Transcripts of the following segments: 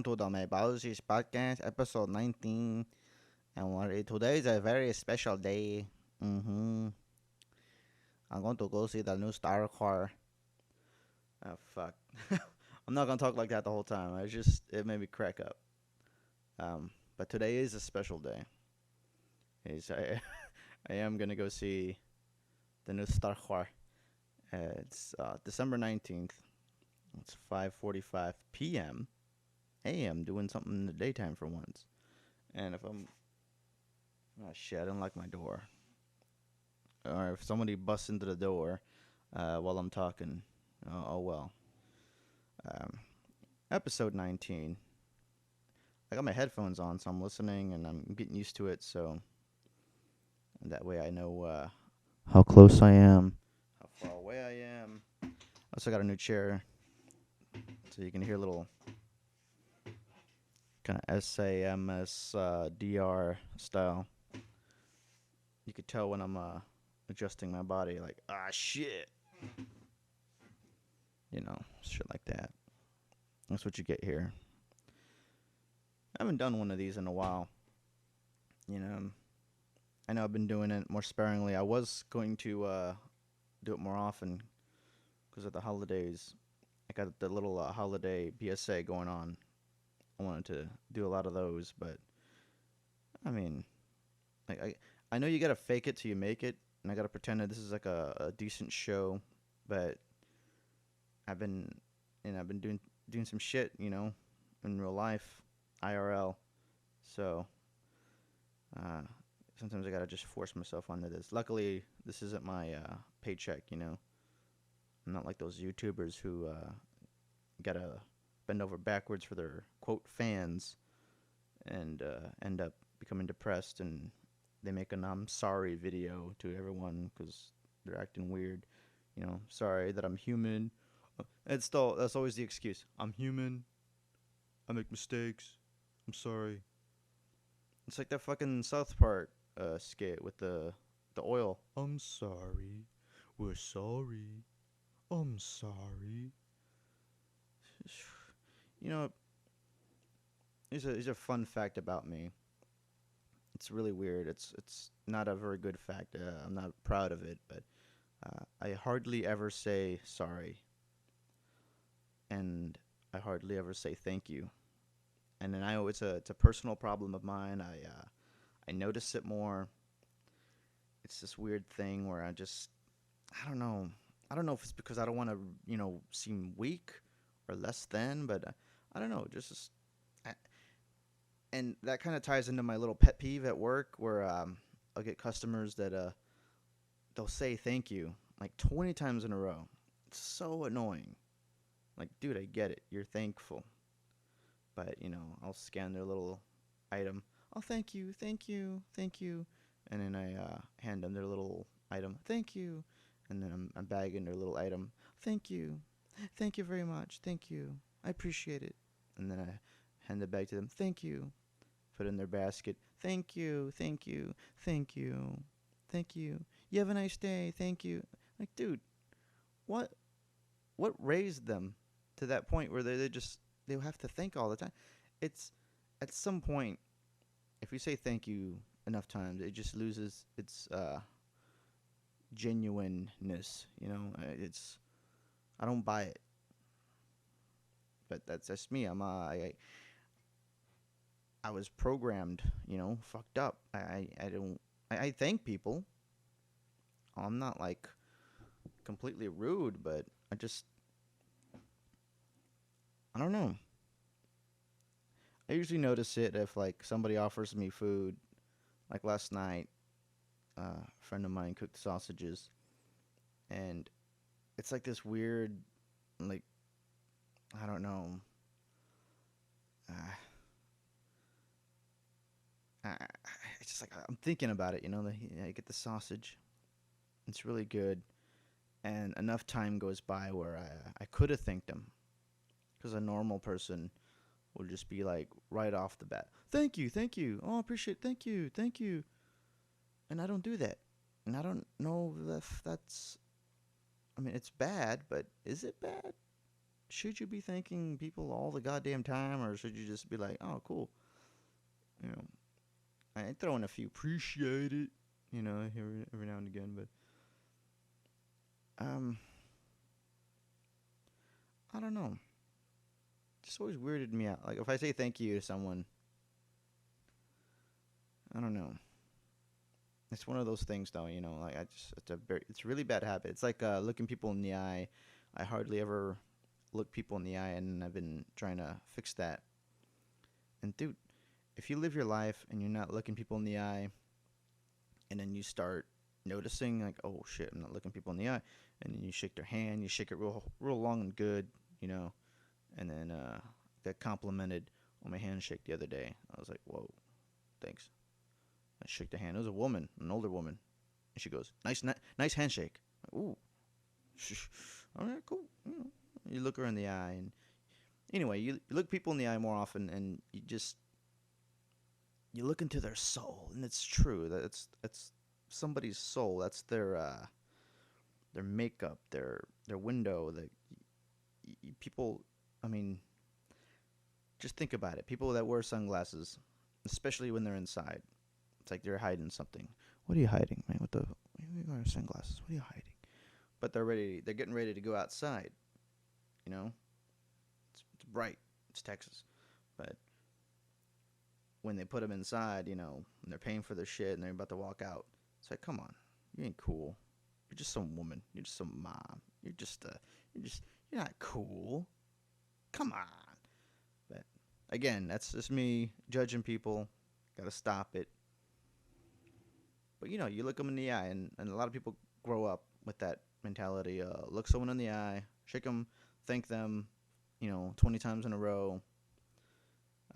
welcome to the Maibalzich podcast, episode 19. And today is a very special day. Mm-hmm. I'm going to go see the new Star Car. Oh, fuck. I'm not going to talk like that the whole time. It made me crack up. But today is a special day. I am going to go see the new Star Car. It's December 19th. It's 5:45 p.m. a.m. doing something in the daytime for once. And if I'm... Oh, shit, I didn't lock my door. Or if somebody busts into the door while I'm talking, oh well. Um, Episode 19. I got my headphones on, so I'm listening and I'm getting used to it, so that way I know how close I am, how far away I am. I also got a new chair, so you can hear a little kind of SAMS DR style. You could tell when I'm adjusting my body, like, shit. You know, shit like that. That's what you get here. I haven't done one of these in a while. You know, I know I've been doing it more sparingly. I was going to do it more often because of the holidays. I got the little holiday PSA going on. I wanted to do a lot of those, but I mean, I know you gotta fake it till you make it, and I gotta pretend that this is like a decent show, but I've been doing some shit, you know, in real life, IRL. So sometimes I gotta just force myself onto this. Luckily, this isn't my paycheck, you know. I'm not like those YouTubers who gotta bend over backwards for their quote fans and end up becoming depressed, and they make an "I'm sorry" video to everyone because they're acting weird. You know, sorry that I'm human. That's always the excuse. I'm human. I make mistakes. I'm sorry. It's like that fucking South Park skit with the oil. I'm sorry. We're sorry. I'm sorry. You know, here's a fun fact about me. It's really weird. It's not a very good fact. I'm not proud of it, but I hardly ever say sorry, and I hardly ever say thank you. And then I know it's a personal problem of mine. I notice it more. It's this weird thing where I don't know. I don't know if it's because I don't want to seem weak or less than, but I don't know. I, and that kind of ties into my little pet peeve at work where I'll get customers that they'll say thank you like 20 times in a row. It's so annoying. Like, dude, I get it. You're thankful. But, I'll scan their little item. Oh, thank you, thank you, thank you. And then I hand them their little item. Thank you. And then I'm bagging their little item. Thank you. Thank you very much. Thank you. I appreciate it. And then I hand the bag to them. Thank you. Put it in their basket. Thank you. Thank you. Thank you. Thank you. You have a nice day. Thank you. Like, dude, what raised them to that point where they have to think all the time? It's at some point, if you say thank you enough times, it just loses its genuineness. I don't buy it. But that's just me. I was programmed, fucked up. I thank people. I'm not like completely rude, but I don't know. I usually notice it if like somebody offers me food. Like last night, a friend of mine cooked sausages, and it's like this weird, like, I don't know. Uh, it's just like I'm thinking about it. I get the sausage. It's really good, and enough time goes by where I could have thanked him, because a normal person will just be like right off the bat, thank you, thank you. Oh, I appreciate it. Thank you, thank you. And I don't do that. And I don't know if that's. I mean, it's bad, but is it bad? should you be thanking people all the goddamn time, or should you just be like, oh, cool, you know, I throw in a few appreciate it, every now and again, but um, I don't know. Just always weirded me out. Like if I say thank you to someone, I don't know. It's one of those things, though. Like it's a really bad habit. It's like looking people in the eye. I hardly ever look people in the eye, and I've been trying to fix that. And dude, if you live your life and you're not looking people in the eye, and then you start noticing like, oh shit, I'm not looking people in the eye, and then you shake their hand, you shake it real long and good, and then got complimented on my handshake the other day. I was like, whoa, thanks. I shook the hand. It was a woman, an older woman, and she goes, nice handshake. Ooh, all right, cool. You look her in the eye, and anyway, you look people in the eye more often, and you look into their soul, and it's true that it's somebody's soul. That's their makeup, their window. People. I mean, just think about it. People that wear sunglasses, especially when they're inside, it's like they're hiding something. What are you hiding, man? What are you wearing sunglasses? What are you hiding? But they're getting ready to go outside. It's bright. It's Texas, but when they put them inside, and they're paying for their shit and they're about to walk out, it's like, come on, you ain't cool. You're just some woman. You're just some mom. You're not cool. Come on. But again, that's just me judging people. Gotta stop it. But you look them in the eye, and a lot of people grow up with that mentality. Look someone in the eye, shake them, thank them, 20 times in a row.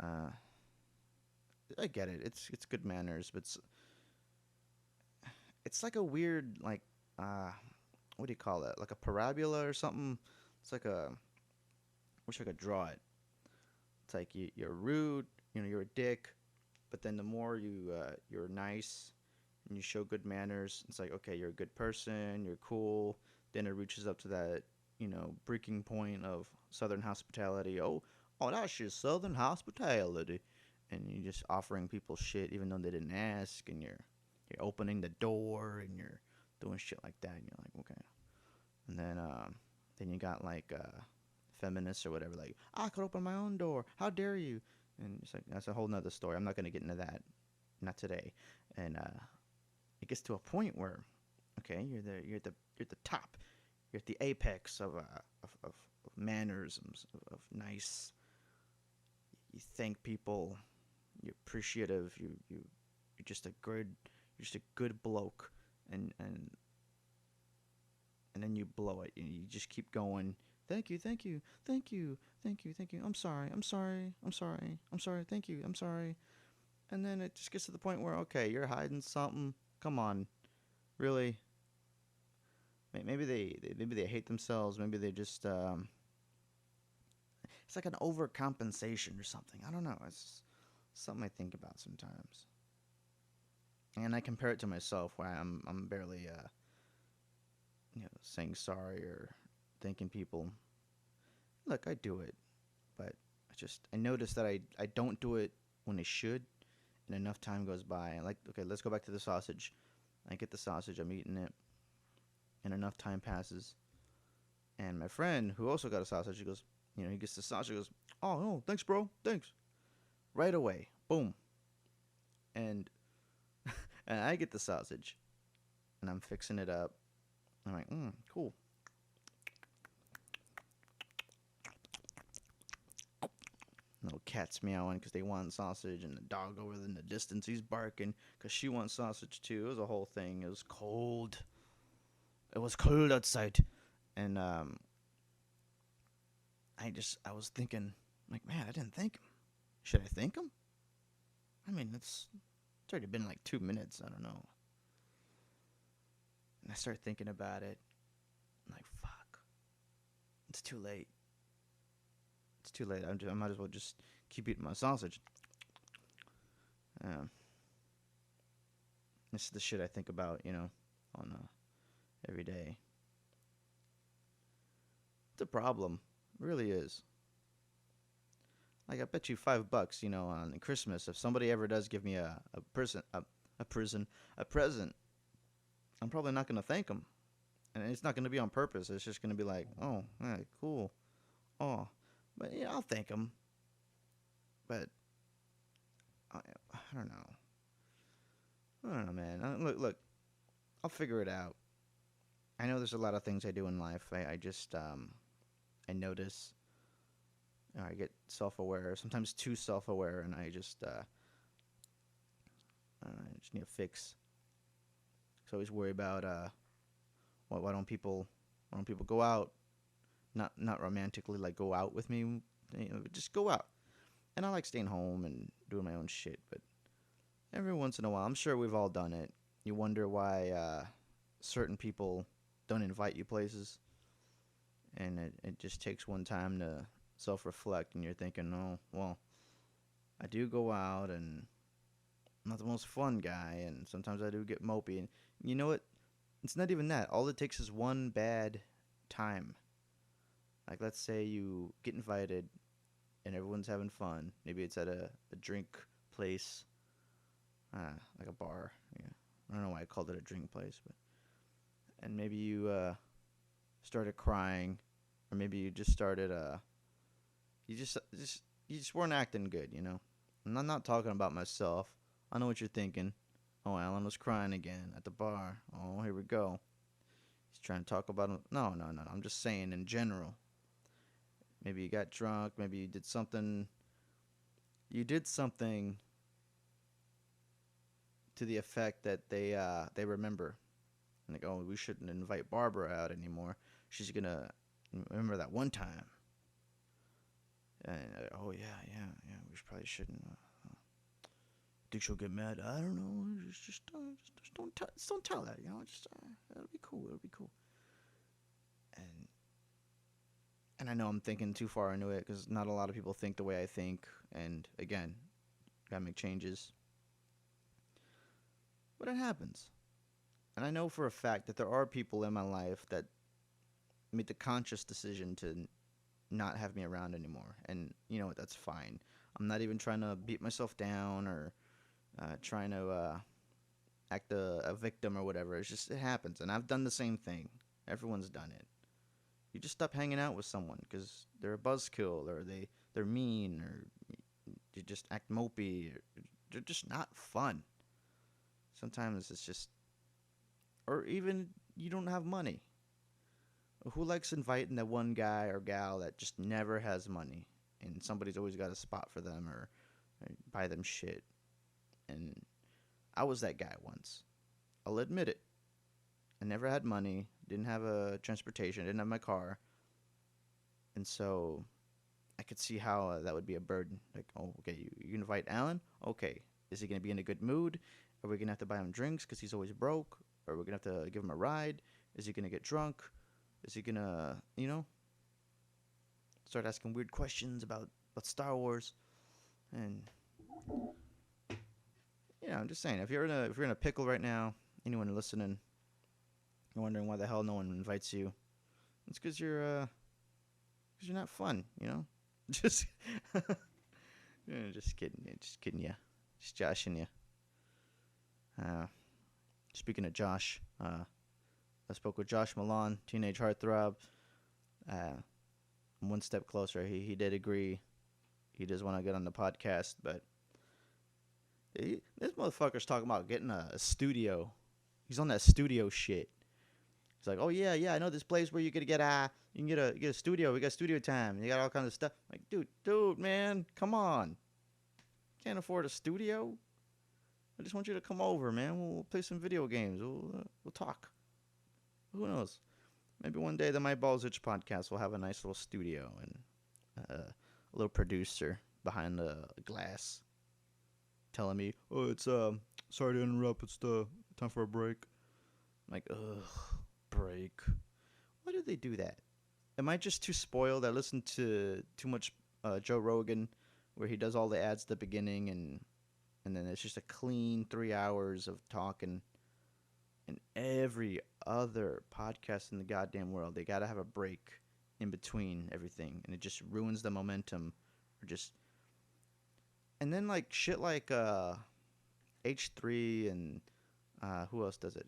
I get it. It's good manners, but it's like a weird, like, what do you call that? Like a parabola or something. It's like wish I could draw it. It's like you're rude, you're a dick, but then the more you're nice and you show good manners, it's like, okay, you're a good person, you're cool. Then it reaches up to that, breaking point of Southern hospitality. Oh, that's just Southern hospitality, and you're just offering people shit even though they didn't ask, and you're opening the door and you're doing shit like that, and you're like, okay. And then you got like feminists or whatever, like, I could open my own door. How dare you? And it's like, that's a whole nother story. I'm not gonna get into that, not today. And it gets to a point where, okay, you're at the top, you're at the apex of mannerisms, of nice. You thank people. You're appreciative. You're just a good bloke, and then you blow it, and you just keep going. Thank you, thank you, thank you, thank you, thank you. I'm sorry, I'm sorry, I'm sorry, I'm sorry. Thank you, I'm sorry. And then it just gets to the point where, okay, you're hiding something. Come on, really? Maybe they hate themselves. Maybe they just it's like an overcompensation or something. I don't know. It's something I think about sometimes. And I compare it to myself, where I'm barely saying sorry or thanking people. Look, I do it, but I notice that I don't do it when I should, and enough time goes by. Like, okay, let's go back to the sausage. I get the sausage, I'm eating it, and enough time passes, and my friend who also got a sausage, he goes, he gets the sausage, he goes, oh no, thanks, bro, thanks, right away, boom, and and I get the sausage, and I'm fixing it up. I'm like, cool. Little cat's meowing because they want sausage, and the dog over in the distance, he's barking because she wants sausage too. It was a whole thing. It was cold. It was cold outside, and I was thinking, like, man, I didn't thank him. Should I thank him? I mean, it's already been like 2 minutes. I don't know. And I started thinking about it. I'm like, fuck. It's too late. It's too late. I might as well just keep eating my sausage. This is the shit I think about, on every day. It's a problem. It really is. Like I bet you $5, on Christmas, if somebody ever does give me a present, I'm probably not gonna thank them, and it's not gonna be on purpose. It's just gonna be like, oh, yeah, cool, oh, but yeah, I'll thank them. But I don't know. I don't know, man. Look. I'll figure it out. I know there's a lot of things I do in life. I just I notice. I get self-aware, sometimes too self-aware, and I just need a fix. So I always worry about why don't people go out, not romantically, like go out with me, just go out. And I like staying home and doing my own shit, but every once in a while, I'm sure we've all done it. You wonder why certain people don't invite you places, and it just takes one time to self-reflect, and you're thinking, oh, well, I do go out, and I'm not the most fun guy, and sometimes I do get mopey, and you know what? It's not even that. All it takes is one bad time. Like, let's say you get invited, and everyone's having fun. Maybe it's at a drink place, like a bar. Yeah. I don't know why I called it a drink place, but and maybe you started crying, or maybe you just started you just weren't acting good, And I'm not talking about myself. I know what you're thinking. Oh, Alan was crying again at the bar. Oh, here we go. He's trying to talk about him. No, no, no. I'm just saying in general. Maybe you got drunk. Maybe you did something. You did something to the effect that they remember. And they go, oh, we shouldn't invite Barbara out anymore. She's gonna remember that one time. And oh yeah, we probably shouldn't. Think she'll get mad? I don't know. Just don't tell her. Just it'll be cool. It'll be cool. And I know I'm thinking too far into it because not a lot of people think the way I think. And again, gotta make changes. But it happens. And I know for a fact that there are people in my life that made the conscious decision to not have me around anymore. And you know what? That's fine. I'm not even trying to beat myself down or trying to act a victim or whatever. It's just, it happens. And I've done the same thing. Everyone's done it. You just stop hanging out with someone because they're a buzzkill or they're mean or you just act mopey. Or they're just not fun. Sometimes it's just, or even you don't have money. Who likes inviting that one guy or gal that just never has money and somebody's always got a spot for them or buy them shit? And I was that guy once. I'll admit it. I never had money, didn't have a transportation, didn't have my car. And so I could see how that would be a burden. Like, oh, okay, you invite Alan? Okay. Is he going to be in a good mood? Are we going to have to buy him drinks because he's always broke? Or are we going to have to give him a ride? Is he going to get drunk? Is he going to, start asking weird questions about Star Wars? And, I'm just saying, if you're in a pickle right now, anyone listening, you're wondering why the hell no one invites you, it's because you're not fun, Just, just kidding you, just joshing you. Speaking of Josh, I spoke with Josh Milan, Teenage Heartthrob. I'm one step closer. He did agree. He does want to get on the podcast, but this motherfucker's talking about getting a studio. He's on that studio shit. He's like, oh yeah, I know this place where you can get a studio. We got studio time. You got all kinds of stuff. I'm like, dude, man, come on. Can't afford a studio. I just want you to come over, man. We'll play some video games. We'll talk. Who knows? Maybe one day the Maibalzich podcast will have a nice little studio and a little producer behind the glass telling me, oh, it's sorry to interrupt. It's the time for a break. I'm like, ugh, break. Why do they do that? Am I just too spoiled? I listen to too much Joe Rogan where he does all the ads at the beginning and then it's just a clean 3 hours of talking. And every other podcast in the goddamn world, they gotta have a break in between everything, and it just ruins the momentum, or just and then like shit like H3 and who else does it?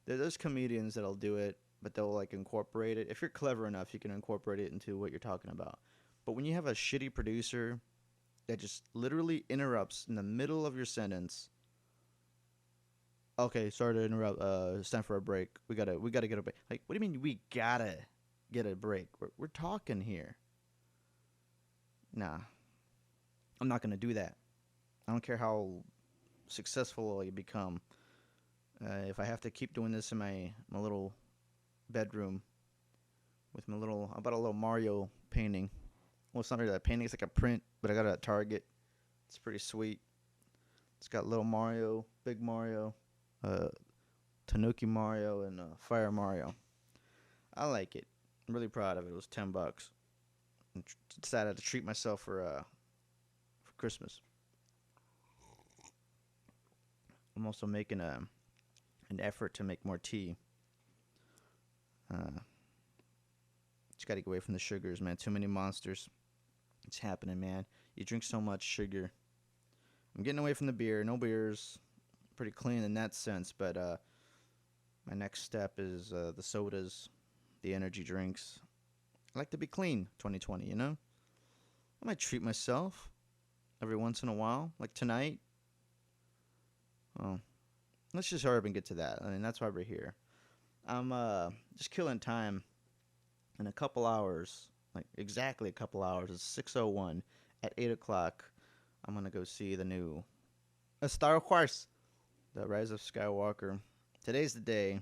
There's comedians that'll do it, but they'll like incorporate it. If you're clever enough, you can incorporate it into what you're talking about. But when you have a shitty producer that just literally interrupts in the middle of your sentence, okay, sorry to interrupt. It's time for a break. We gotta get a break. Like, what do you mean we gotta get a break? We're talking here. Nah, I'm not gonna do that. I don't care how successful you become. If I have to keep doing this in my little bedroom with my little, I bought a little Mario painting. Well, it's not really a painting; it's like a print, but I got it at Target. It's pretty sweet. It's got little Mario, big Mario, uh, Tanuki Mario, and Fire Mario. I like it. I'm really proud of it. It was $10. I decided to treat myself for Christmas. I'm also making an effort to make more tea. Uh, just got to get away from the sugars, man. Too many monsters. It's happening, man. You drink so much sugar. I'm getting away from the beer. No beers. Pretty clean in that sense, but my next step is the sodas, the energy drinks. I like to be clean 2020, you know? I might treat myself every once in a while, like tonight. Oh, let's just hurry up and get to that. I mean, that's why we're here. I'm just killing time in a couple hours, like exactly a couple hours. It's 6:01 at 8 o'clock. I'm gonna go see the new Star Wars, The Rise of Skywalker. Today's the day,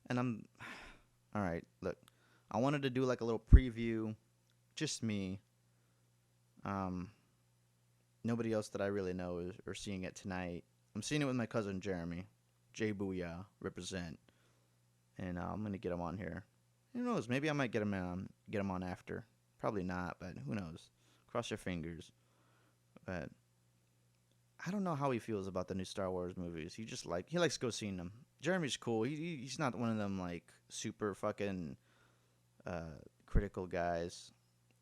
and I'm all right. Look, I wanted to do like a little preview, just me. Um, Nobody else that I really know is or seeing it tonight. I'm seeing it with my cousin Jeremy, J Booyah, represent, and I'm gonna get him on here. Who knows? Maybe I might get him on after. Probably not, but who knows? Cross your fingers. But I don't know how he feels about the new Star Wars movies. He likes to go seeing them. Jeremy's cool. He's not one of them like super fucking critical guys.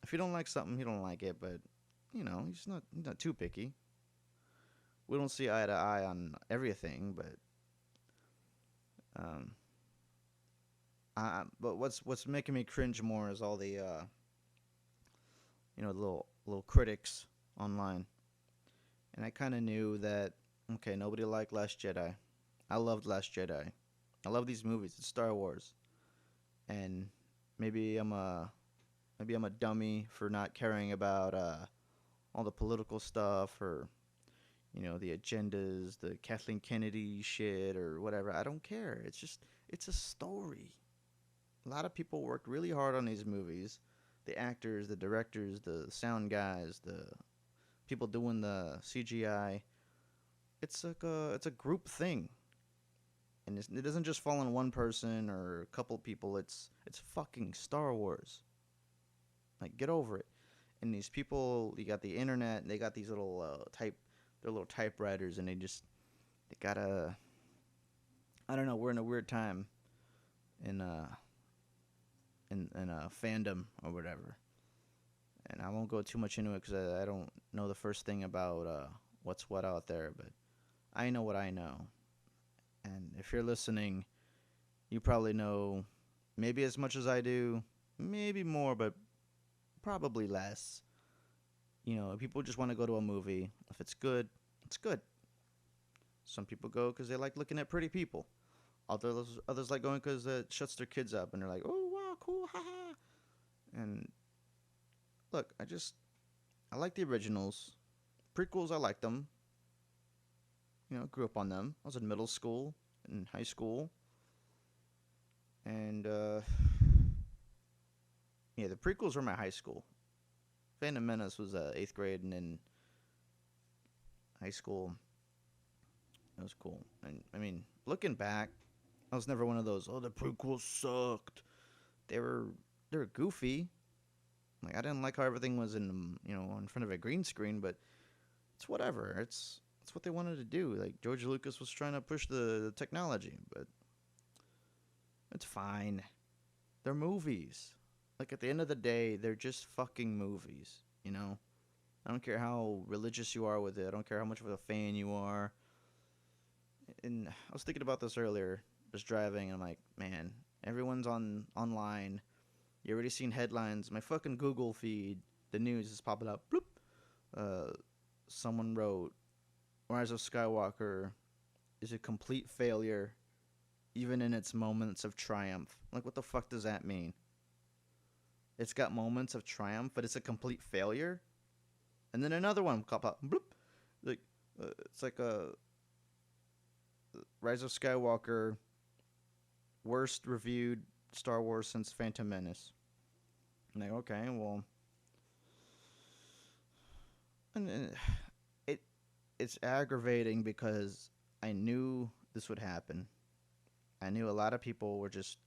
If you don't like something, you don't like it. But you know, he's not too picky. We don't see eye to eye on everything, but um, but what's making me cringe more is all the little critics online. And I kind of knew that, okay, nobody liked Last Jedi. I loved Last Jedi. I love these movies. It's Star Wars. And maybe I'm a dummy for not caring about all the political stuff, or the agendas, the Kathleen Kennedy shit or whatever. I don't care. It's a story. A lot of people worked really hard on these movies. The actors, the directors, the sound guys, the people doing the CGI. It's it's a group thing, and it doesn't just fall on one person or a couple people. It's fucking Star Wars. Like, get over it. And these people, you got the internet, and they got these little their little typewriters, and they gotta. I don't know. We're in a weird time in fandom or whatever. And I won't go too much into it because I don't know the first thing about what's what out there, but I know what I know. And if you're listening, you probably know maybe as much as I do, maybe more, but probably less. People just want to go to a movie. If it's good, it's good. Some people go because they like looking at pretty people. Others like going because it shuts their kids up, and they're like, oh, wow, cool, haha. And look, I like the originals. Prequels, I like them. Grew up on them. I was in middle school and high school. And, yeah, the prequels were my high school. Phantom Menace was 8th grade, and then high school. It was cool. And, I mean, looking back, I was never one of those, oh, the prequels sucked. They were goofy. Like, I didn't like how everything was in front of a green screen, but it's whatever. It's what they wanted to do. Like, George Lucas was trying to push the technology, but It's fine. They're movies. Like, at the end of the day, they're just fucking movies, you know? I don't care how religious you are with it. I don't care how much of a fan you are. And I was thinking about this earlier, just driving, and I'm like, man, everyone's online. You already seen headlines. My fucking Google feed, the news is popping up. Bloop. Someone wrote, Rise of Skywalker is a complete failure, even in its moments of triumph. Like, what the fuck does that mean? It's got moments of triumph, but it's a complete failure? And then another one pop up. Bloop. Like, it's like a Rise of Skywalker, worst reviewed Star Wars since Phantom Menace. I'm like, okay, well, and it's aggravating because I knew this would happen. I knew a lot of people were just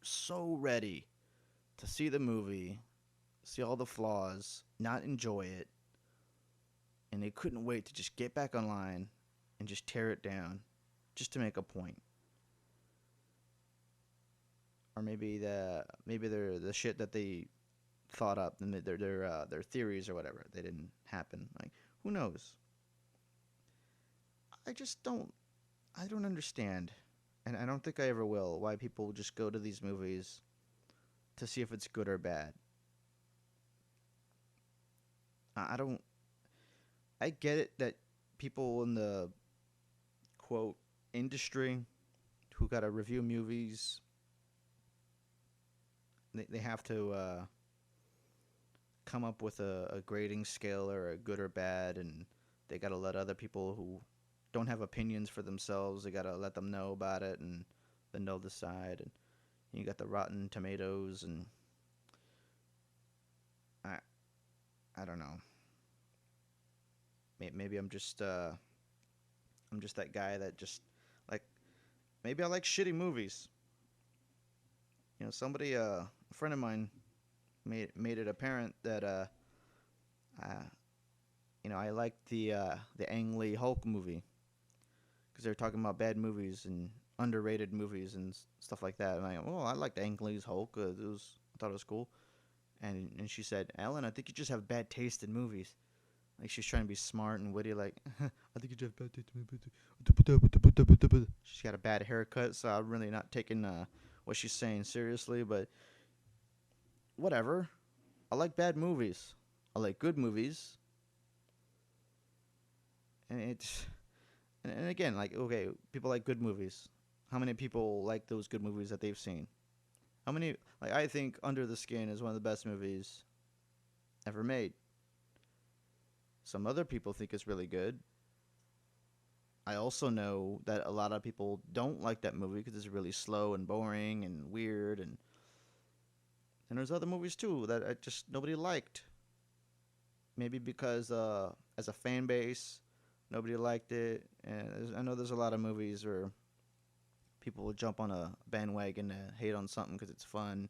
so ready to see the movie, see all the flaws, not enjoy it, and they couldn't wait to just get back online and just tear it down, just to make a point. Or maybe the shit that they thought up and their theories or whatever, they didn't happen. Like, who knows? I don't understand, and I don't think I ever will, why people just go to these movies to see if it's good or bad. I don't. I get it that people in the quote industry who gotta review movies, they have to come up with a grading scale or a good or bad, and they gotta let other people who don't have opinions for themselves, they gotta let them know about it, and then they'll decide. And you got the Rotten Tomatoes, and I I don't know. Maybe I'm just that guy that just like, maybe I like shitty movies. You know, somebody a friend of mine made it apparent that uh I liked the Ang Lee Hulk movie because they were talking about bad movies and underrated movies and stuff like that. And I go, well, I liked Ang Lee's Hulk. I thought it was cool. And she said, Alan, I think you just have bad taste in movies. Like, she's trying to be smart and witty. Like, I think you just have bad taste in movies. She's got a bad haircut, so I'm really not taking what she's saying seriously. But whatever. I like bad movies. I like good movies. And again, like, okay, people like good movies. How many people like those good movies that they've seen? How many? Like, I think Under the Skin is one of the best movies ever made. Some other people think it's really good. I also know that a lot of people don't like that movie because it's really slow and boring and weird, and there's other movies too that I just nobody liked. Maybe because as a fan base, nobody liked it. And I know there's a lot of movies where people will jump on a bandwagon to hate on something because it's fun.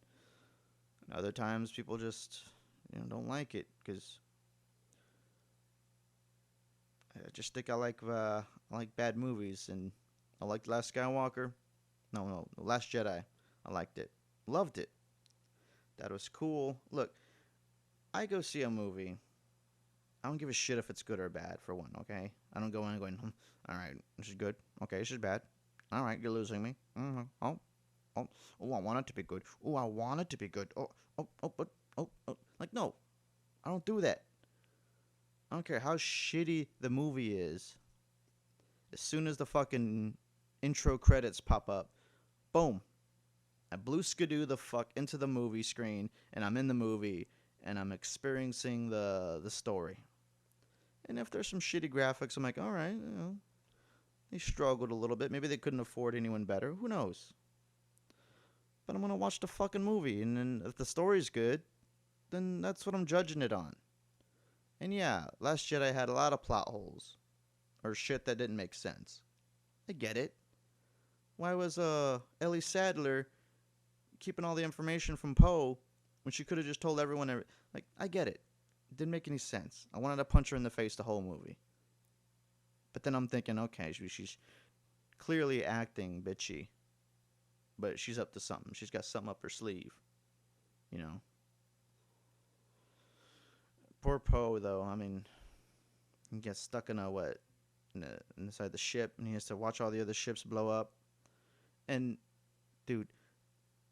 And other times, people just don't like it because I just think I like bad movies. And I liked Last Skywalker. No, Last Jedi. I liked it, loved it. That was cool. Look, I go see a movie. I don't give a shit if it's good or bad, for one, okay? I don't go in going, all right, this is good. Okay, this is bad. All right, you're losing me. Mm-hmm. Oh, I want it to be good. Oh, I want it to be good. But. Like, no, I don't do that. I don't care how shitty the movie is. As soon as the fucking intro credits pop up, boom. I blue skidoo the fuck into the movie screen, and I'm in the movie, and I'm experiencing the story. And if there's some shitty graphics, I'm like, all right, they struggled a little bit. Maybe they couldn't afford anyone better. Who knows? But I'm gonna watch the fucking movie, and then if the story's good, then that's what I'm judging it on. And yeah, Last Jedi had a lot of plot holes, or shit that didn't make sense. I get it. Why was Ellie Sadler keeping all the information from Poe when she could have just told everyone? Like, I get it. It didn't make any sense. I wanted to punch her in the face the whole movie. But then I'm thinking, okay, she's clearly acting bitchy. but she's up to something. She's got something up her sleeve, you know. Poor Poe, though. I mean, he gets stuck in a what? Inside the ship, and he has to watch all the other ships blow up. And, dude,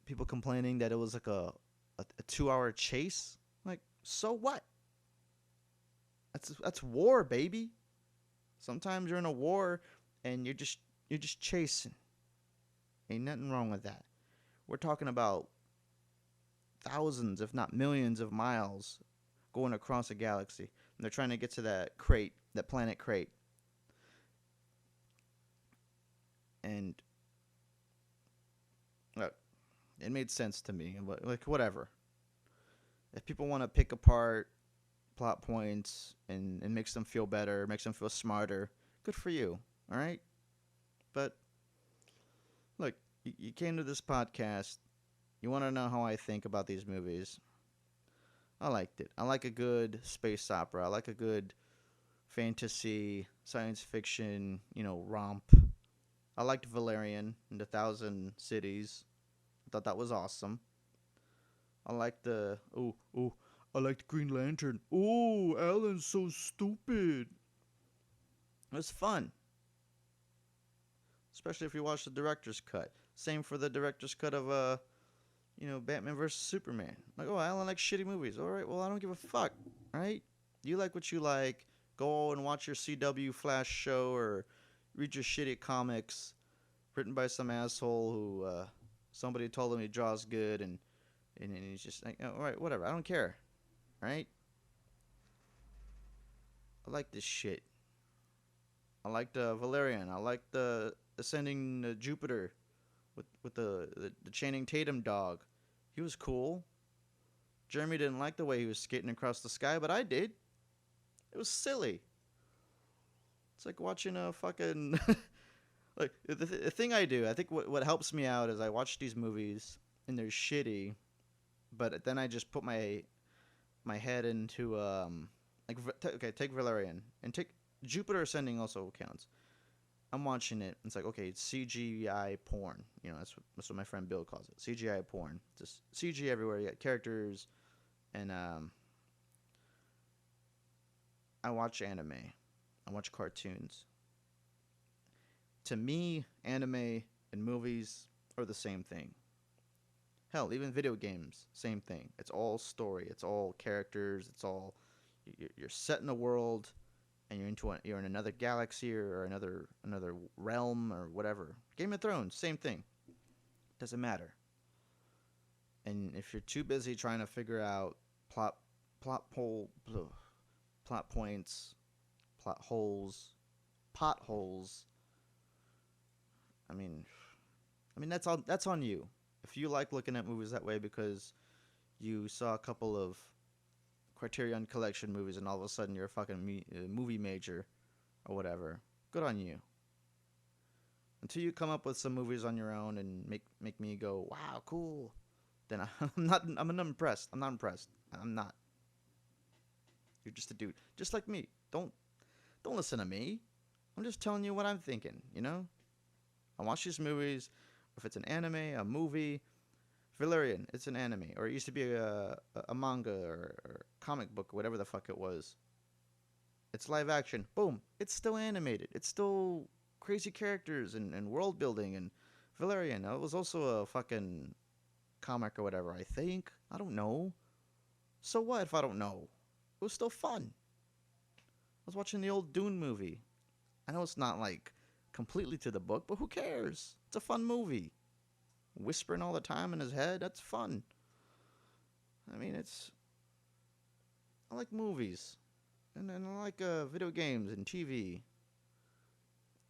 people complaining that it was like a 2-hour chase. Like, so what? That's war, baby. Sometimes you're in a war, and you're just chasing. Ain't nothing wrong with that. We're talking about thousands, if not millions, of miles going across a galaxy, and they're trying to get to that crate, that planet crate. And look, it made sense to me. Like, whatever. If people want to pick apart plot points and makes them feel better, makes them feel smarter, good for you. All right? But look, you came to this podcast. You want to know how I think about these movies. I liked it. I like a good space opera. I like a good fantasy, science fiction, romp. I liked Valerian and the Thousand Cities. I thought that was awesome. I liked I liked Green Lantern. Oh, Alan's so stupid. It was fun. Especially if you watch the director's cut. Same for the director's cut of Batman vs. Superman. Like, oh, Alan likes shitty movies. All right, well, I don't give a fuck. All right? You like what you like. Go and watch your CW Flash show or read your shitty comics written by some asshole who somebody told him he draws good and he's just like, all right, whatever. I don't care. All right? I like this shit. I like the Valerian. I like the Ascending Jupiter with the Channing Tatum dog. He was cool. Jeremy didn't like the way he was skating across the sky, but I did. It was silly. It's like watching a fucking... like, the thing I do, I think what helps me out is I watch these movies, and they're shitty, but then I just put my head into, take Valerian, and take Jupiter Ascending also counts. I'm watching it, and it's like, okay, it's CGI porn. That's what my friend Bill calls it. CGI porn. Just CG everywhere. You got characters, and I watch anime. I watch cartoons. To me, anime and movies are the same thing. Hell, even video games, same thing. It's all story. It's all characters. It's all you're set in a world, and you're in another galaxy or another realm or whatever. Game of Thrones, same thing. Doesn't matter. And if you're too busy trying to figure out plot points, plot holes, potholes. I mean that's on you. If you like looking at movies that way because you saw a couple of Criterion Collection movies and all of a sudden you're a fucking movie major or whatever, good on you. Until you come up with some movies on your own and make me go, wow, cool, then I'm not impressed. I'm not impressed. I'm not. You're just a dude, just like me. Don't listen to me. I'm just telling you what I'm thinking. I watch these movies. If it's an anime, a movie, Valerian, it's an anime, or it used to be a manga or comic book, or whatever the fuck it was. It's live action. Boom. It's still animated. It's still crazy characters and world building. And Valerian, it was also a fucking comic or whatever, I think. I don't know. So what if I don't know? It was still fun. I was watching the old Dune movie. I know it's not like completely to the book, but who cares? It's a fun movie. Whispering all the time in his head, that's fun. I mean, I like movies. And I like video games and TV.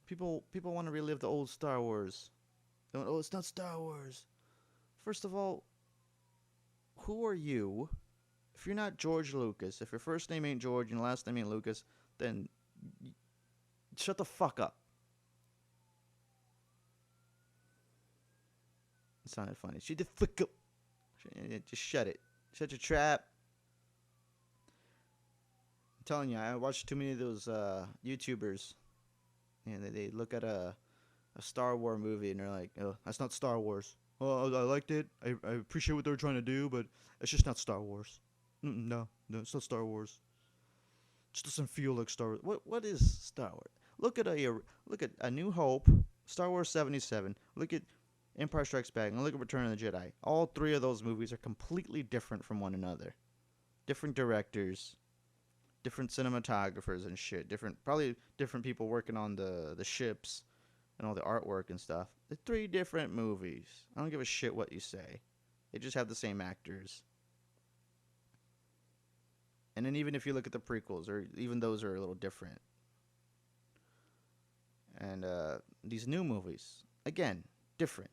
People want to relive the old Star Wars. Oh, it's not Star Wars. First of all, who are you? If you're not George Lucas, if your first name ain't George and your last name ain't Lucas, then shut the fuck up. It sounded funny. Shut the fuck up. Just shut it. Shut your trap. I'm telling you, I watch too many of those YouTubers. And they look at a Star Wars movie and they're like, oh, that's not Star Wars. I liked it. I appreciate what they're trying to do, but it's just not Star Wars. No, no, it's not Star Wars. It just doesn't feel like Star Wars. What is Star Wars? Look at A New Hope, Star Wars 77. Look at Empire Strikes Back, and look at Return of the Jedi. All three of those movies are completely different from one another. Different directors, different cinematographers and shit. Probably different people working on the ships and all the artwork and stuff. They're three different movies. I don't give a shit what you say. They just have the same actors. And then even if you look at the prequels, or even those are a little different. And these new movies, again, different.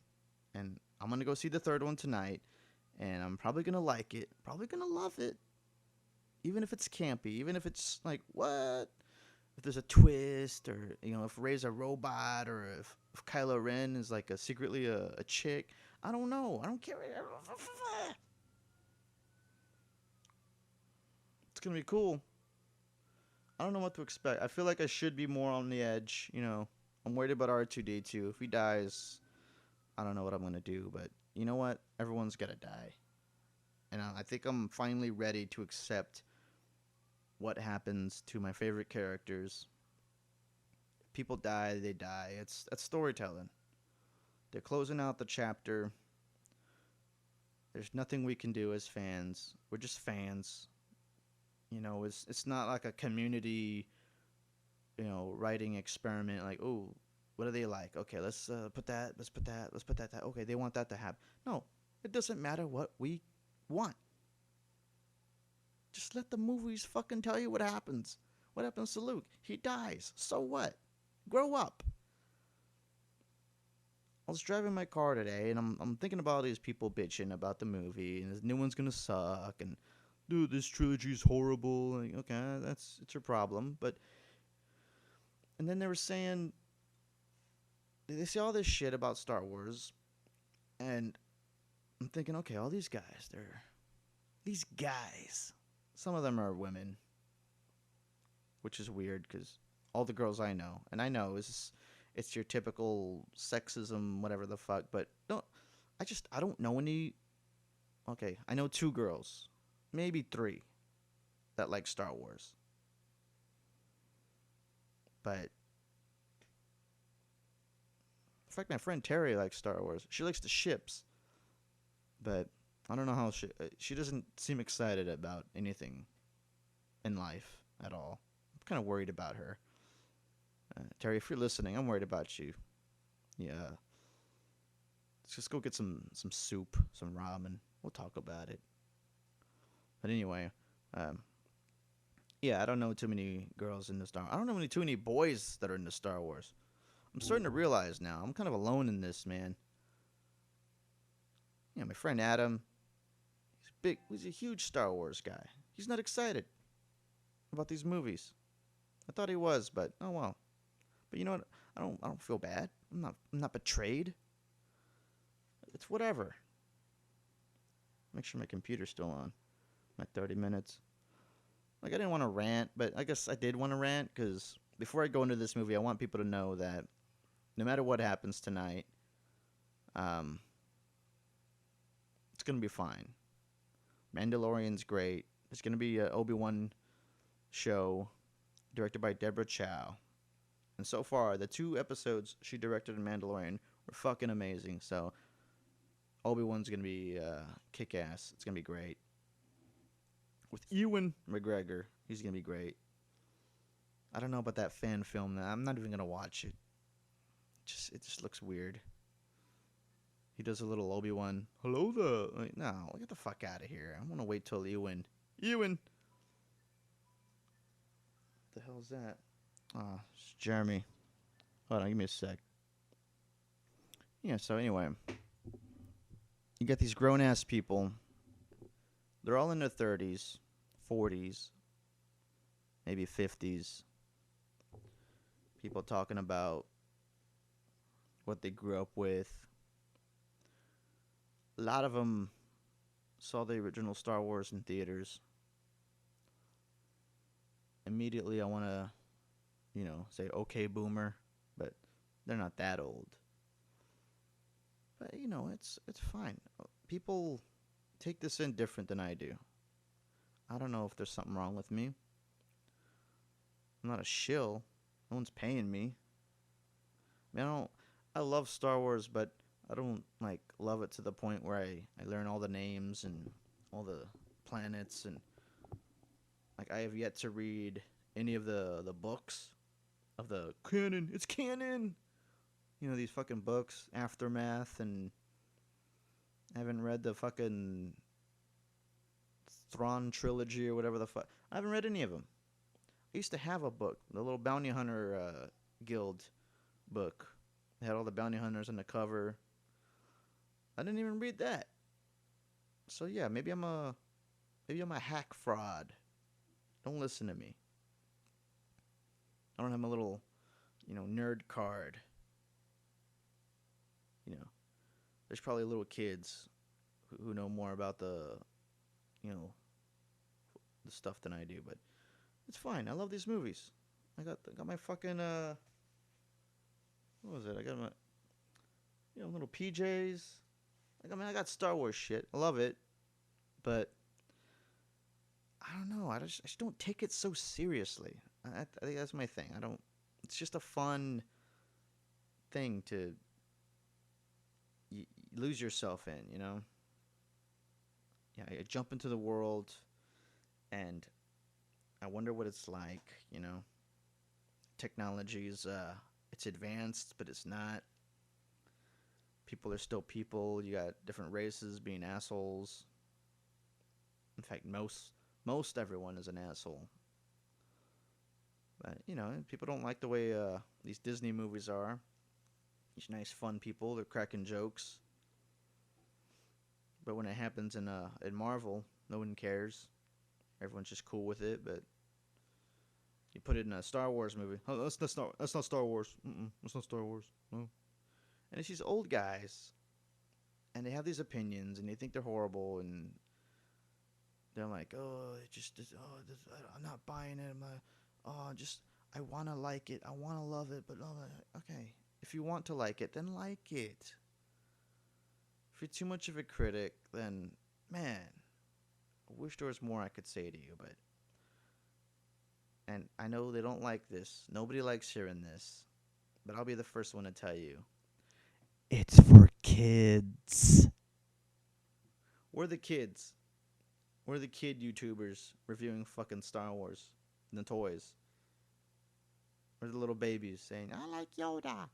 And I'm gonna go see the third one tonight, and I'm probably gonna like it. Probably gonna love it, even if it's campy. Even if it's like, what? If there's a twist, or if Rey's a robot, or if Kylo Ren is like secretly a chick. I don't know. I don't care. It's gonna be cool. I don't know what to expect. I feel like I should be more on the edge. I'm worried about R2D2. If he dies, I don't know what I'm gonna do. But you know what? Everyone's gotta die, and I think I'm finally ready to accept what happens to my favorite characters. If people die, they die. That's storytelling. They're closing out the chapter. There's nothing we can do as fans. We're just fans. It's not like a community, writing experiment. Like, oh, what do they like? Okay, let's put that. Let's put that. Let's put that. Okay, they want that to happen. No, it doesn't matter what we want. Just let the movies fucking tell you what happens. What happens to Luke? He dies. So what? Grow up. I was driving my car today, and I'm thinking about all these people bitching about the movie, and this new one's gonna suck, and dude, this trilogy's horrible. Like, okay, it's your problem. And then they were saying they say all this shit about Star Wars, and I'm thinking, okay, all these guys, these guys. Some of them are women, which is weird because all the girls I know, and I know it's your typical sexism, whatever the fuck. But I don't know any. Okay, I know 2 girls, maybe 3, that like Star Wars. But in fact, my friend Terry likes Star Wars. She likes the ships, but I don't know how she doesn't seem excited about anything in life at all. I'm kind of worried about her. Terry, if you're listening, I'm worried about you. Yeah. Let's just go get some soup, some ramen. We'll talk about it. But anyway, yeah, I don't know too many girls in the Star Wars. I don't know too many boys that are into Star Wars. I'm starting to realize now. I'm kind of alone in this, man. My friend Adam, he's a huge Star Wars guy. He's not excited about these movies. I thought he was, but oh well. But you know what? I don't feel bad. I'm not betrayed. It's whatever. Make sure my computer's still on. I'm at 30 minutes. Like, I didn't want to rant, but I guess I did want to rant because before I go into this movie, I want people to know that no matter what happens tonight, it's gonna be fine. Mandalorian's great. It's gonna be an Obi-Wan show directed by Deborah Chow. And so far, the 2 episodes she directed in Mandalorian were fucking amazing. So Obi-Wan's gonna be kick-ass. It's gonna be great. With Ewan McGregor, he's gonna be great. I don't know about that fan film. I'm not even gonna watch it. It just looks weird. He does a little Obi-Wan. Hello there. Like, no, get the fuck out of here. I want to wait till Ewan. What the hell is that? Oh, it's Jeremy. Hold on, give me a sec. Yeah, so anyway. You got these grown-ass people. They're all in their 30s, 40s, maybe 50s. People talking about what they grew up with. A lot of them saw the original Star Wars in theaters. Immediately, I want to, say, okay, boomer, but they're not that old. But it's fine. People take this in different than I do. I don't know if there's something wrong with me. I'm not a shill. No one's paying me. I mean, I don't. I love Star Wars, but I don't like love it to the point where I learn all the names and all the planets and like I have yet to read any of the books of the canon. It's canon. These fucking books, Aftermath, and I haven't read the fucking Thrawn trilogy or whatever the fuck. I haven't read any of them. I used to have a book, the little bounty hunter guild book. It had all the bounty hunters on the cover. I didn't even read that. So yeah, maybe I'm a hack fraud. Don't listen to me. I don't have my little, nerd card. There's probably little kids who know more about the stuff than I do, but it's fine. I love these movies. I got my fucking what was it? I got my little PJs. I got Star Wars shit. I love it, but I don't know. I just don't take it so seriously. I think that's my thing. I don't. It's just a fun thing to lose yourself in. Yeah, I jump into the world, and I wonder what it's like. Technology's it's advanced, but it's not. People are still people. You got different races being assholes. In fact, most everyone is an asshole. But people don't like the way these Disney movies are. These nice, fun people, they're cracking jokes. But when it happens in Marvel, no one cares. Everyone's just cool with it. But you put it in a Star Wars movie. Oh, that's not Star Wars. That's not Star Wars. No. And it's these old guys, and they have these opinions, and they think they're horrible, and they're like, I'm not buying it. I want to like it. I want to love it, but okay. If you want to like it, then like it. If you're too much of a critic, then, man, I wish there was more I could say to you, but... And I know they don't like this. Nobody likes hearing this. But I'll be the first one to tell you. It's for kids. We're the kids. We're the kid YouTubers reviewing fucking Star Wars and the toys. We're the little babies saying, I like Yoda.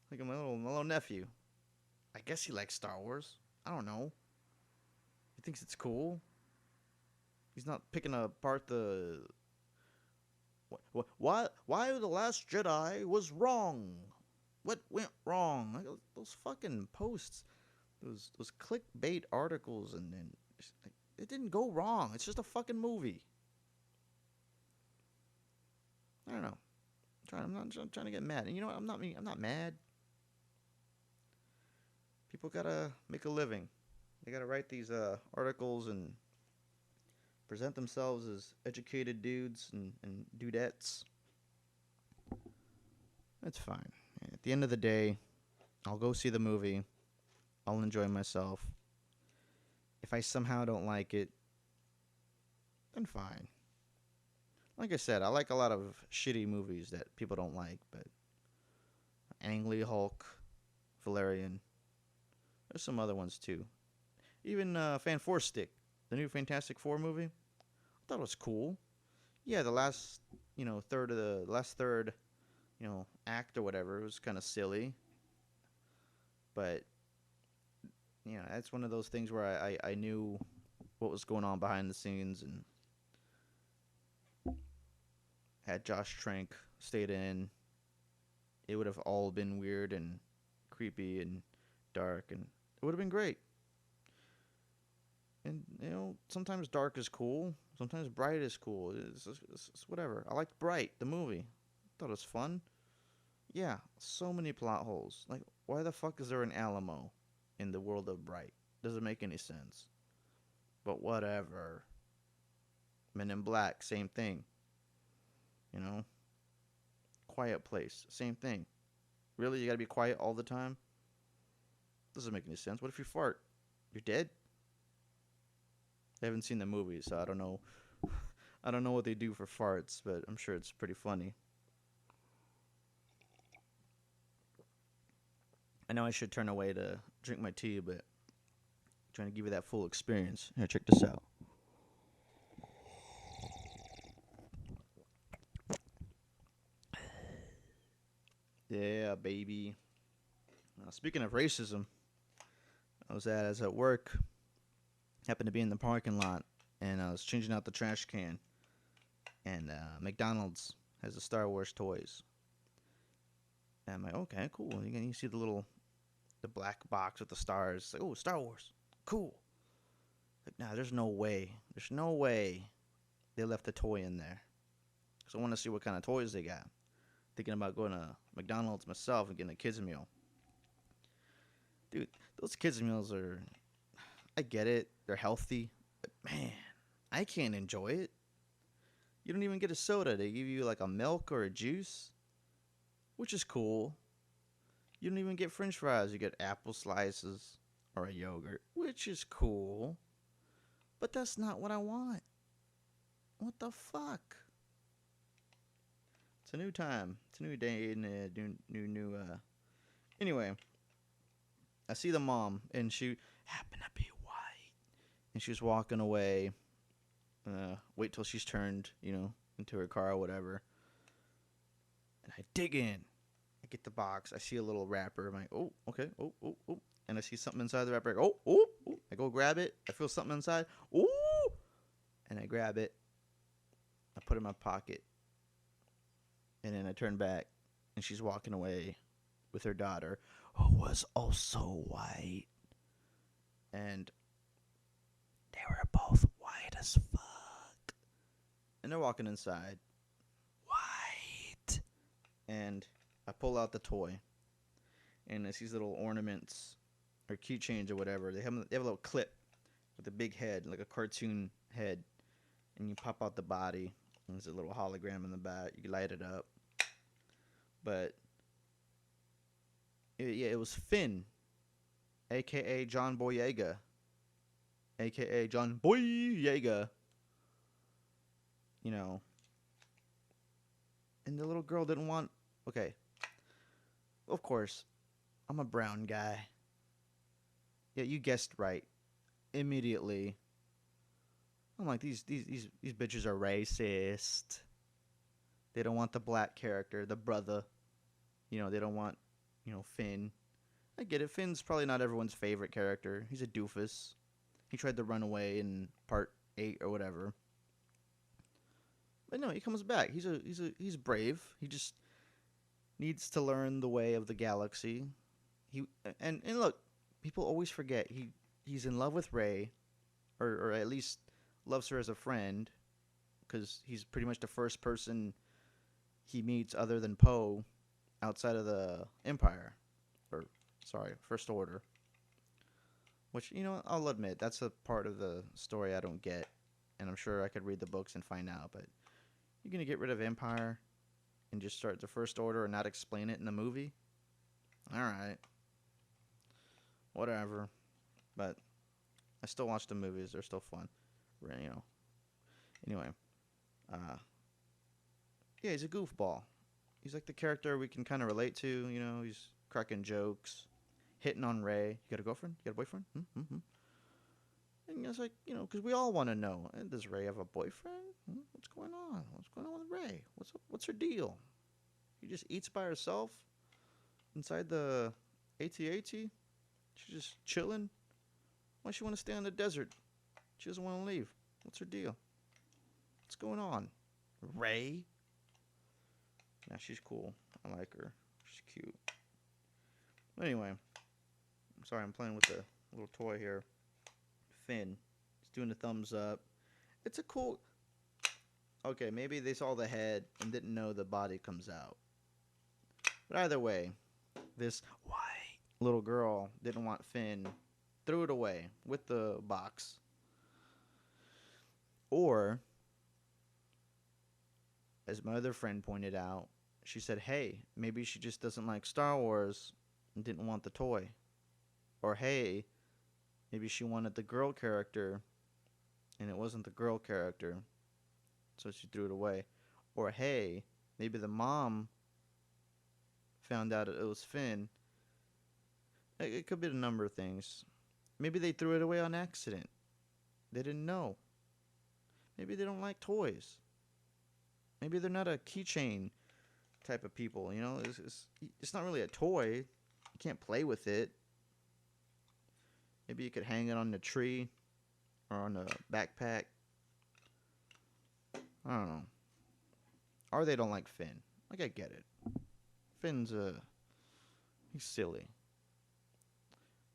Look at my little nephew. I guess he likes Star Wars. I don't know. He thinks it's cool. He's not picking apart the... Why the Last Jedi was wrong? What went wrong? Like those fucking posts, those clickbait articles, and it didn't go wrong. It's just a fucking movie. I don't know. I'm not trying to get mad. And you know what? I'm not mad. People gotta make a living. They gotta write these articles and present themselves as educated dudes and dudettes. That's fine. At the end of the day, I'll go see the movie. I'll enjoy myself. If I somehow don't like it, then fine. Like I said, I like a lot of shitty movies that people don't like, but Ang Lee Hulk, Valerian, there's some other ones too. Even Fan Four Stick, the new Fantastic Four movie, I thought it was cool. Yeah, the last third, act or whatever, it was kind of silly. But that's one of those things where I knew what was going on behind the scenes, and had Josh Trank stayed in, it would have all been weird and creepy and dark, and it would have been great. And sometimes dark is cool, sometimes bright is cool. It's whatever. I liked Bright, the movie. Thought it was fun. Yeah, so many plot holes. Like, why the fuck is there an Alamo in the world of Bright? Doesn't make any sense. But whatever. Men in Black, same thing. Quiet Place, same thing. Really? You gotta be quiet all the time? Doesn't make any sense. What if you fart? You're dead? I haven't seen the movie, so I don't know. I don't know what they do for farts, but I'm sure it's pretty funny. I know I should turn away to drink my tea, but I'm trying to give you that full experience. Here, check this out. Yeah, baby. Speaking of racism, I was at work, happened to be in the parking lot, and I was changing out the trash can, and McDonald's has the Star Wars toys. And I'm like, okay, cool. You see the black box with the stars. It's like, oh, Star Wars, cool. Like, nah, there's no way. There's no way they left a toy in there. So I want to see what kind of toys they got. Thinking about going to McDonald's myself and getting a kids meal. Dude, those kids meals are, I get it, they're healthy, but man, I can't enjoy it. You don't even get a soda. They give you like a milk or a juice, which is cool. You don't even get french fries. You get apple slices or a yogurt, which is cool. But that's not what I want. What the fuck? It's a new time. It's a new day and Anyway, I see the mom, and she happened to be white, and she was walking away. Wait till she's turned, into her car or whatever. And I dig in. I get the box. I see a little wrapper. I'm like, oh, okay, oh. And I see something inside the wrapper. I go, oh. I go grab it. I feel something inside. Ooh. And I grab it. I put it in my pocket. And then I turn back, and she's walking away with her daughter, who was also white. And they were both white as fuck. And they're walking inside. White. And I pull out the toy. And it's these little ornaments or keychains or whatever. They have a little clip with a big head, like a cartoon head. And you pop out the body. And there's a little hologram in the back. You can light it up. But it was Finn, a.k.a. John Boyega, a.k.a. John Boyega, and the little girl didn't want, okay, of course, I'm a brown guy. Yeah, you guessed right. Immediately, I'm like, these bitches are racist. They don't want the black character, the brother. They don't want, Finn. I get it. Finn's probably not everyone's favorite character. He's a doofus. He tried to run away in part 8 or whatever. But no, he comes back. He's brave. He just needs to learn the way of the galaxy. And look, people always forget he's in love with Rey, or at least loves her as a friend, because he's pretty much the first person he meets other than Poe outside of the Empire, First Order. Which, I'll admit, that's a part of the story I don't get, and I'm sure I could read the books and find out, but you're going to get rid of Empire and just start the First Order and not explain it in the movie? Alright. Whatever. But I still watch the movies. They're still fun. Anyway. Yeah, he's a goofball. He's like the character we can kind of relate to, he's cracking jokes, hitting on Rey. You got a girlfriend? You got a boyfriend? Mm-hmm. And it's like, because we all want to know, does Rey have a boyfriend? What's going on? What's going on with Rey? What's her deal? She just eats by herself inside the AT-AT? She's just chilling? Why she want to stay in the desert? She doesn't want to leave. What's her deal? What's going on? Rey? Nah, she's cool. I like her. She's cute. Anyway, I'm sorry, I'm playing with the little toy here. Finn. He's doing the thumbs up. It's a cool... Okay, maybe they saw the head and didn't know the body comes out. But either way, this white little girl didn't want Finn. Threw it away with the box. Or, as my other friend pointed out, she said, hey, maybe she just doesn't like Star Wars and didn't want the toy. Or hey, maybe she wanted the girl character and it wasn't the girl character, so she threw it away. Or hey, maybe the mom found out it was Finn. It could be a number of things. Maybe they threw it away on accident. They didn't know. Maybe they don't like toys. Maybe they're not a keychain type of people. You know, it's not really a toy. You can't play with it. Maybe you could hang it on the tree or on a backpack. I don't know. Or they don't like Finn. Like, I get it. Finn's he's silly.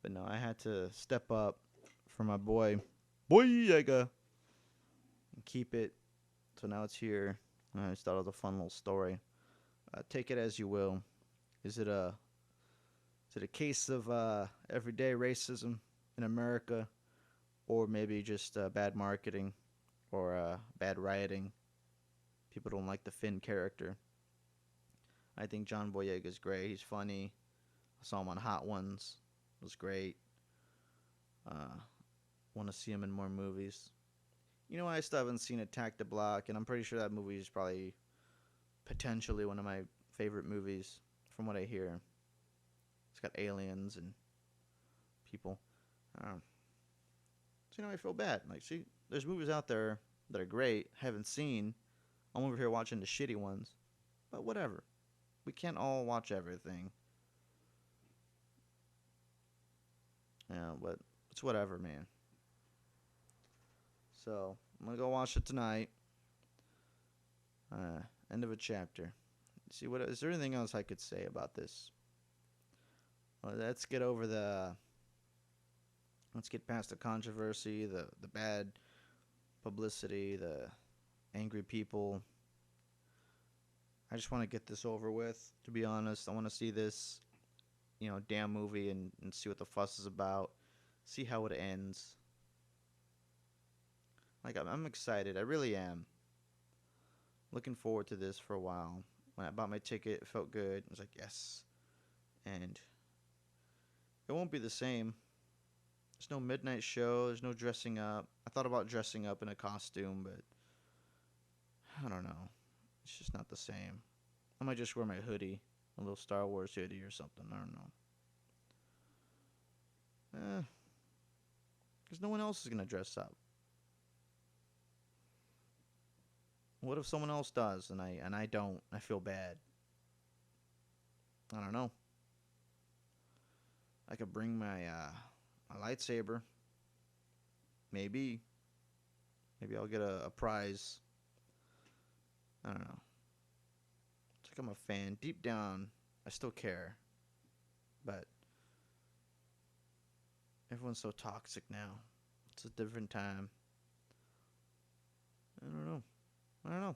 But no, I had to step up for my boy Boyega and keep it. So now it's here. I just thought it was a fun little story. Take it as you will. Is it a case of everyday racism in America, or maybe just bad marketing or bad writing? People don't like the Finn character. I think John Boyega is great. He's funny. I saw him on Hot Ones. It was great. Want to see him in more movies. You know, I still haven't seen Attack the Block, and I'm pretty sure that movie is probably potentially one of my favorite movies from what I hear. It's got aliens and people. So, you know, I feel bad. Like, see, there's movies out there that are great, haven't seen. I'm over here watching the shitty ones. But whatever. We can't all watch everything. Yeah, but it's whatever, man. So, I'm going to go watch it tonight. End of a chapter. See, what is there anything else I could say about this? Well, let's get past the controversy, the bad publicity, the angry people. I just want to get this over with, to be honest. I want to see this, damn movie and see what the fuss is about. See how it ends. Like, I'm excited. I really am. Looking forward to this for a while. When I bought my ticket, it felt good. I was like, yes. And it won't be the same. There's no midnight show. There's no dressing up. I thought about dressing up in a costume, but I don't know. It's just not the same. I might just wear my hoodie, a little Star Wars hoodie or something. I don't know. Because no one else is going to dress up. What if someone else does and I don't? I feel bad. I don't know. I could bring my lightsaber. Maybe I'll get a prize. I don't know. It's like I'm a fan. Deep down, I still care. But everyone's so toxic now. It's a different time.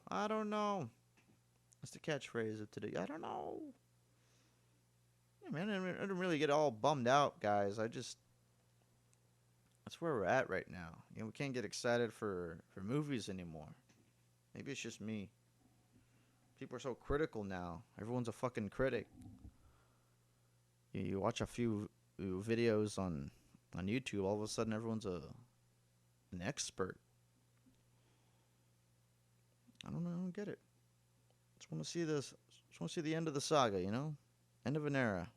I don't know. That's the catchphrase of today. I don't know. Yeah, man, I didn't really get all bummed out, guys. That's where we're at right now. We can't get excited for movies anymore. Maybe it's just me. People are so critical now. Everyone's a fucking critic. You watch a few videos on YouTube, all of a sudden everyone's an expert. I don't know. I don't get it. Just want to see this. Just want to see the end of the saga, End of an era.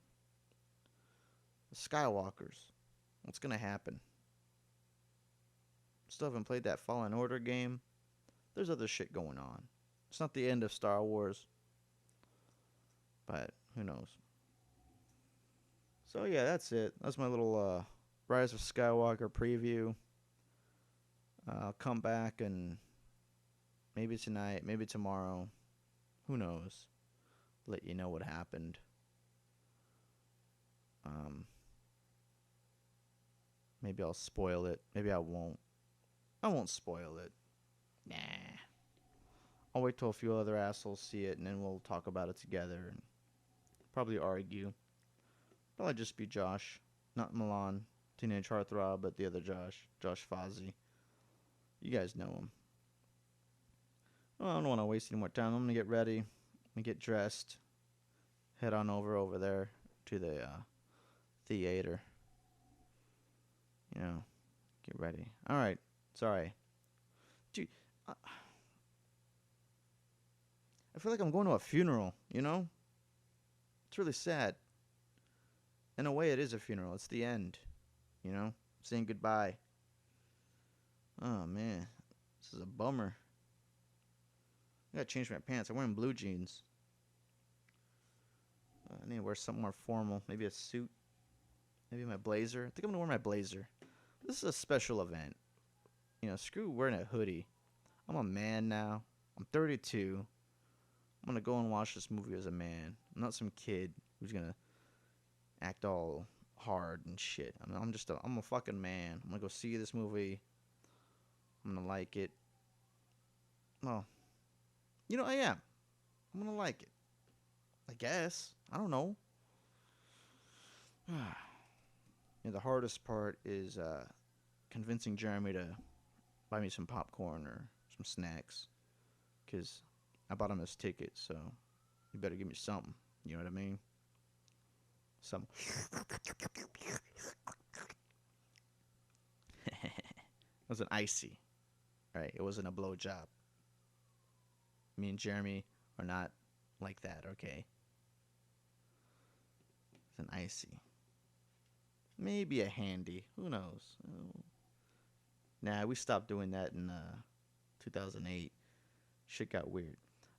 The Skywalkers. What's going to happen? Still haven't played that Fallen Order game. There's other shit going on. It's not the end of Star Wars. But who knows? So yeah, that's it. That's my little Rise of Skywalker preview. I'll come back and maybe tonight, maybe tomorrow. Who knows? Let you know what happened. Maybe I'll spoil it. Maybe I won't. I won't spoil it. Nah. I'll wait till a few other assholes see it, and then we'll talk about it together and probably argue. Probably just be Josh, not Milan, Teenage Heartthrob, but the other Josh Fozzie. You guys know him. Well, I don't want to waste any more time. I'm going to get ready. me get dressed. Head on over there to the theater. You know, get ready. All right. Sorry. Dude, I feel like I'm going to a funeral, you know? It's really sad. In a way, it is a funeral. It's the end, you know? Saying goodbye. Oh, man. This is a bummer. I gotta change my pants. I'm wearing blue jeans. I need to wear something more formal. Maybe a suit. Maybe my blazer. I think I'm gonna wear my blazer. This is a special event. You know, screw wearing a hoodie. I'm a man now. I'm 32. I'm gonna go and watch this movie as a man. I'm not some kid who's gonna act all hard and shit. I mean, I'm a fucking man. I'm gonna go see this movie. I'm gonna like it. Well, you know, I am. I'm gonna like it. I guess. I don't know. Yeah, the hardest part is convincing Jeremy to buy me some popcorn or some snacks. Because I bought him his ticket, so you better give me something. You know what I mean? Some. It was an icy. Right? It wasn't a blowjob. Me and Jeremy are not like that, okay? It's an icy. Maybe a handy. Who knows? Nah, we stopped doing that in 2008. Shit got weird.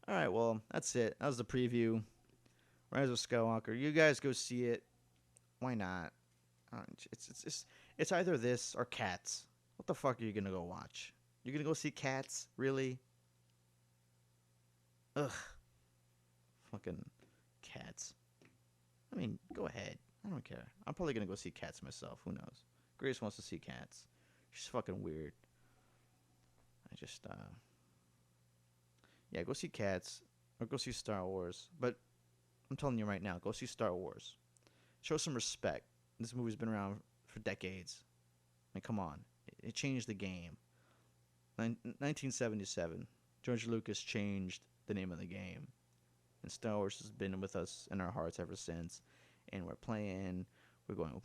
All right, well, that's it. That was the preview. Rise of Skywalker. You guys go see it. Why not? It's either this or Cats. What the fuck are you gonna go watch? You're gonna go see Cats? Really? Ugh. Fucking Cats. I mean, go ahead. I don't care. I'm probably gonna go see Cats myself. Who knows? Grace wants to see Cats. She's fucking weird. Yeah, go see Cats or go see Star Wars. But I'm telling you right now, go see Star Wars. Show some respect. This movie's been around for decades. I mean, come on. It changed the game. 1977, George Lucas changed the name of the game. And Star Wars has been with us in our hearts ever since. And we're playing, we're going,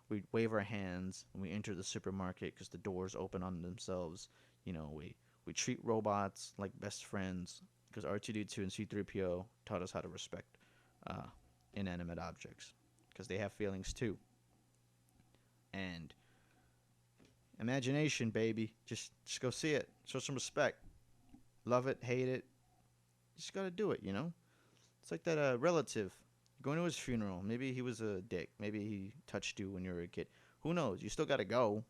we wave our hands when we enter the supermarket because the doors open on themselves. You know, we treat robots like best friends because R2-D2 and C-3PO taught us how to respect inanimate objects because they have feelings too. And imagination, baby. Just go see it. Show some respect. Love it, hate it. You just gotta do it, you know? It's like that relative. Going to his funeral. Maybe he was a dick. Maybe he touched you when you were a kid. Who knows? You still gotta go.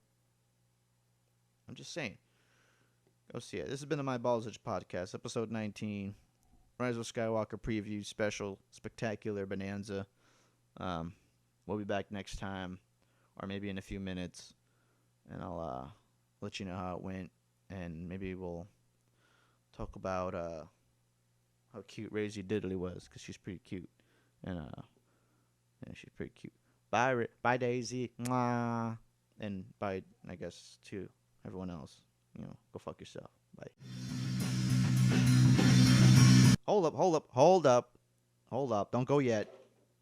I'm just saying. Go see it. This has been the Maibalzich podcast, episode 19. Rise of Skywalker preview special, spectacular bonanza. We'll be back next time, or maybe in a few minutes, and I'll let you know how it went, and maybe we'll talk about how cute Razy Diddley was, because she's pretty cute, and yeah, she's pretty cute. Bye Daisy, mwah, and bye, I guess, to everyone else. You know, go fuck yourself. Bye. Hold up. Don't go yet.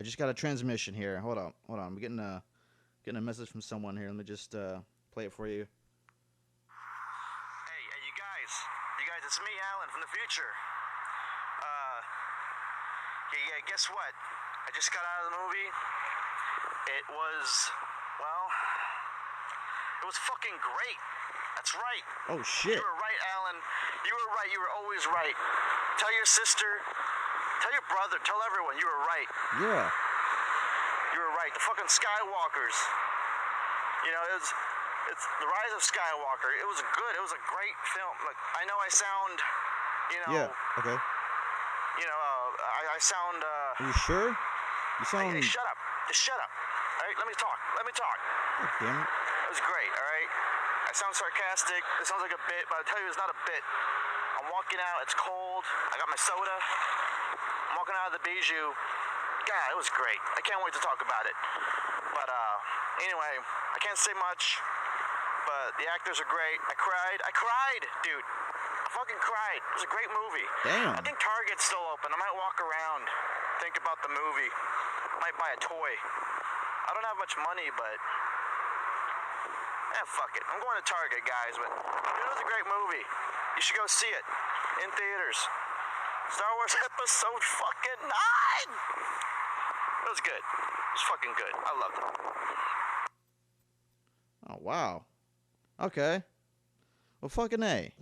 I just got a transmission here. Hold on. I'm getting a message from someone here. Let me just play it for you. Hey, you guys, it's me, Alan, from the future. Yeah, guess what? I just got out of the movie. It was fucking great. That's right. Oh, shit. You were right, Alan. You were right. You were always right. Tell your sister, tell your brother, tell everyone you were right. Yeah. You were right. The fucking Skywalkers. You know, it's the Rise of Skywalker. It was good. It was a great film. Like, I know I sound, you know. Yeah. Okay. You know, I sound. Are you sure? You sound. Hey, shut up. Just shut up. All right, let me talk. God damn it. It was great. All right. I sound sarcastic. It sounds like a bit, but I tell you, it's not a bit. I'm walking out. It's cold. I got my soda. I'm walking out of the Bijou. God, it was great. I can't wait to talk about it. But anyway, I can't say much. But the actors are great. I cried, dude. I fucking cried. It was a great movie. Damn. I think Target's still open. I might walk around, think about the movie. Might buy a toy. I don't have much money, but fuck it. I'm going to Target, guys, but it was a great movie. You should go see it in theaters. Star Wars Episode fucking 9. It was good. It was fucking good. I loved it. Oh, wow. Okay. Well, fucking A.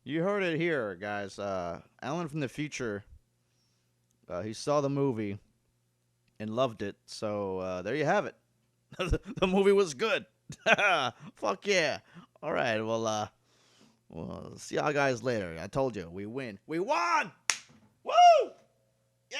You heard it here, guys. Alan from the future, he saw the movie and loved it. So, there you have it. The movie was good. Fuck yeah. All right, well, we'll see y'all guys later. I told you, we win. We won! Woo! Yeah!